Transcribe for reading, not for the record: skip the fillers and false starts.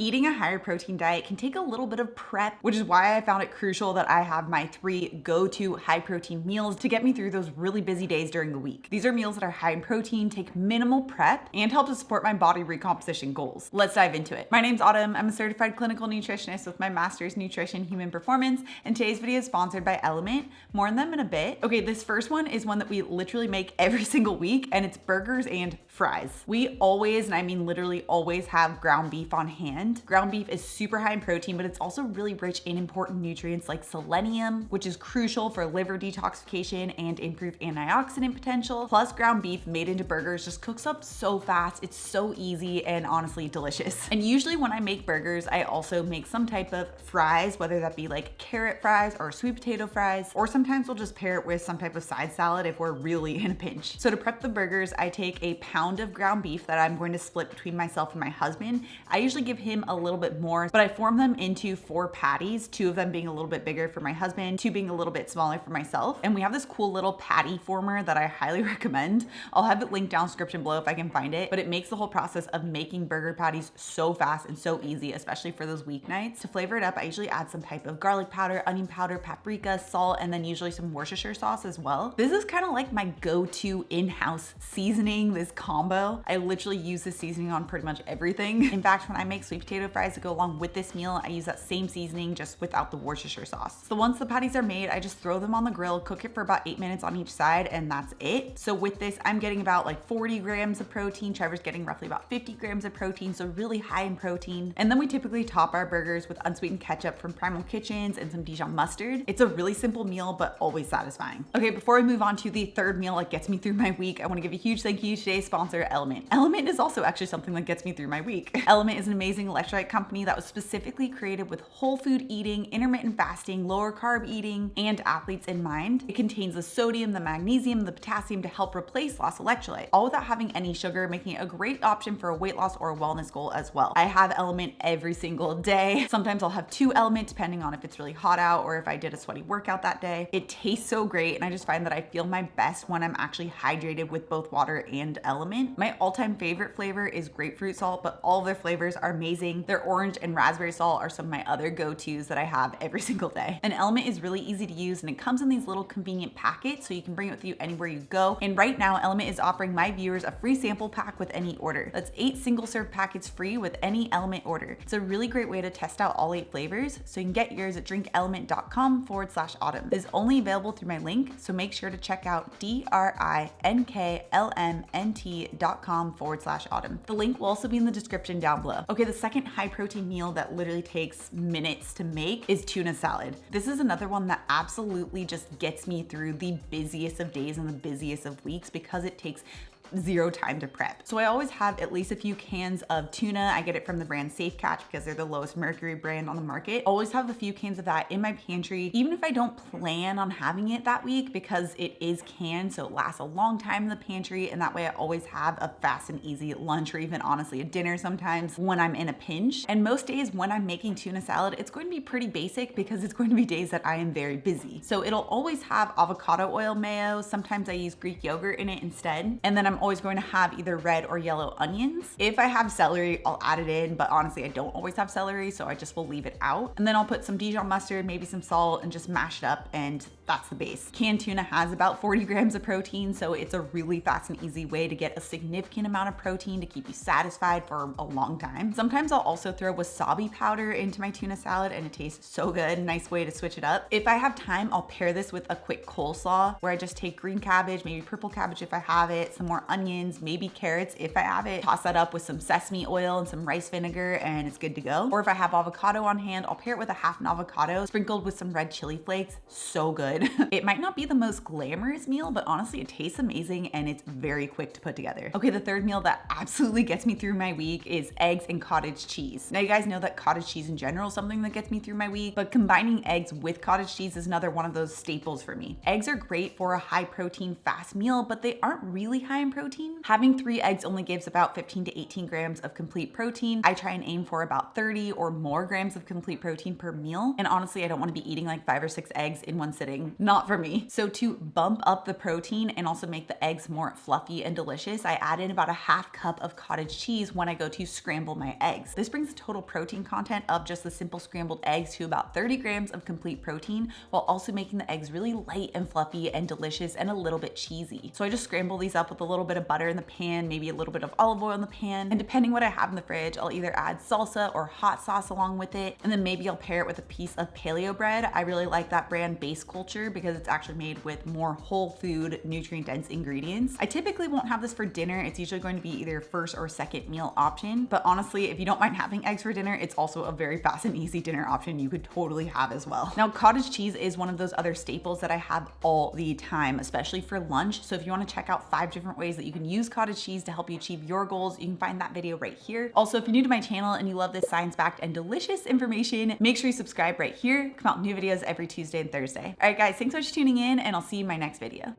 Eating a higher protein diet can take a little bit of prep, which is why I found it crucial that I have my 3 go-to high protein meals to get me through those really busy days during the week. These are meals that are high in protein, take minimal prep, and help to support my body recomposition goals. Let's dive into it. My name's Autumn. I'm a certified clinical nutritionist with my master's nutrition human performance, and today's video is sponsored by LMNT. More on them in a bit. Okay, this first one is one that we literally make every single week, and it's burgers and fries. We always, and I mean literally always, have ground beef on hand. Ground beef is super high in protein, but it's also really rich in important nutrients like selenium, which is crucial for liver detoxification and improved antioxidant potential. Plus, ground beef made into burgers just cooks up so fast. It's so easy and honestly delicious. And usually when I make burgers, I also make some type of fries, whether that be like carrot fries or sweet potato fries, or sometimes we'll just pair it with some type of side salad if we're really in a pinch. So to prep the burgers, I take a pound of ground beef that I'm going to split between myself and my husband. I usually give him a little bit more, but I form them into 4 patties, 2 of them being a little bit bigger for my husband, 2 being a little bit smaller for myself. And we have this cool little patty former that I highly recommend. I'll have it linked down description below if I can find it, but it makes the whole process of making burger patties so fast and so easy, especially for those weeknights. To flavor it up, I usually add some type of garlic powder, onion powder, paprika, salt, and then usually some Worcestershire sauce as well. This is kind of like my go-to in-house seasoning, this combo. I literally use this seasoning on pretty much everything. In fact, when I make sweet potato fries to go along with this meal, I use that same seasoning just without the Worcestershire sauce. So once the patties are made, I just throw them on the grill, cook it for about 8 minutes on each side, and that's it. So with this, I'm getting about like 40 grams of protein. Trevor's getting roughly about 50 grams of protein, so really high in protein. And then we typically top our burgers with unsweetened ketchup from Primal Kitchens and some Dijon mustard. It's a really simple meal, but always satisfying. Okay, before we move on to the third meal that gets me through my week, I want to give a huge thank you to today's sponsor, LMNT. LMNT is also actually something that gets me through my week. LMNT is an amazing electrolyte company that was specifically created with whole food eating, intermittent fasting, lower carb eating, and athletes in mind. It contains the sodium, the magnesium, the potassium to help replace lost electrolyte, all without having any sugar, making it a great option for a weight loss or a wellness goal as well. I have LMNT every single day. Sometimes I'll have 2 LMNT depending on if it's really hot out or if I did a sweaty workout that day. It tastes so great, and I just find that I feel my best when I'm actually hydrated with both water and LMNT. My all-time favorite flavor is grapefruit salt, but all of their flavors are amazing. Their orange and raspberry salt are some of my other go-tos that I have every single day. And LMNT is really easy to use, and it comes in these little convenient packets so you can bring it with you anywhere you go. And right now, LMNT is offering my viewers a free sample pack with any order. That's 8 single-serve packets free with any LMNT order. It's a really great way to test out all 8 flavors, so you can get yours at drinklmnt.com/autumn. It's only available through my link, so make sure to check out drinklmnt.com/autumn. The link will also be in the description down below. Okay, the second high protein meal that literally takes minutes to make is tuna salad. This is another one that absolutely just gets me through the busiest of days and the busiest of weeks because it takes 0 time to prep. So I always have at least a few cans of tuna. I get it from the brand Safe Catch because they're the lowest mercury brand on the market. Always have a few cans of that in my pantry, even if I don't plan on having it that week, because it is canned, so it lasts a long time in the pantry, and that way I always have a fast and easy lunch, or even honestly a dinner sometimes when I'm in a pinch. And most days when I'm making tuna salad, it's going to be pretty basic because it's going to be days that I am very busy. So it'll always have avocado oil mayo. Sometimes I use Greek yogurt in it instead. And then I'm always going to have either red or yellow onions. If I have celery, I'll add it in, but honestly, I don't always have celery, so I just will leave it out. And then I'll put some Dijon mustard, maybe some salt, and just mash it up, and that's the base. Canned tuna has about 40 grams of protein, so it's a really fast and easy way to get a significant amount of protein to keep you satisfied for a long time. Sometimes I'll also throw wasabi powder into my tuna salad, and it tastes so good. Nice way to switch it up. If I have time, I'll pair this with a quick coleslaw where I just take green cabbage, maybe purple cabbage if I have it, some more onions, maybe carrots if I have it, toss that up with some sesame oil and some rice vinegar, and it's good to go. Or if I have avocado on hand, I'll pair it with a half an avocado sprinkled with some red chili flakes. So good. It might not be the most glamorous meal, but honestly, it tastes amazing and it's very quick to put together. Okay, the third meal that absolutely gets me through my week is eggs and cottage cheese. Now you guys know that cottage cheese in general is something that gets me through my week, but combining eggs with cottage cheese is another one of those staples for me. Eggs are great for a high protein fast meal, but they aren't really high in protein protein. Having 3 eggs only gives about 15 to 18 grams of complete protein. I try and aim for about 30 or more grams of complete protein per meal. And honestly, I don't want to be eating like 5 or 6 eggs in one sitting. Not for me. So to bump up the protein and also make the eggs more fluffy and delicious, I add in about a half cup of cottage cheese when I go to scramble my eggs. This brings the total protein content of just the simple scrambled eggs to about 30 grams of complete protein, while also making the eggs really light and fluffy and delicious and a little bit cheesy. So I just scramble these up with a little bit of butter in the pan, maybe a little bit of olive oil in the pan, and depending what I have in the fridge, I'll either add salsa or hot sauce along with it, and then maybe I'll pair it with a piece of paleo bread. I really like that brand Base Culture because it's actually made with more whole food, nutrient-dense ingredients. I typically won't have this for dinner. It's usually going to be either first or second meal option, but honestly, if you don't mind having eggs for dinner, it's also a very fast and easy dinner option you could totally have as well. Now, cottage cheese is one of those other staples that I have all the time, especially for lunch. So if you want to check out 5 different ways that you can use cottage cheese to help you achieve your goals, you can find that video right here. Also, if you're new to my channel and you love this science-backed and delicious information, make sure you subscribe right here. Come out new videos every Tuesday and Thursday. All right, guys, thanks so much for tuning in, and I'll see you in my next video.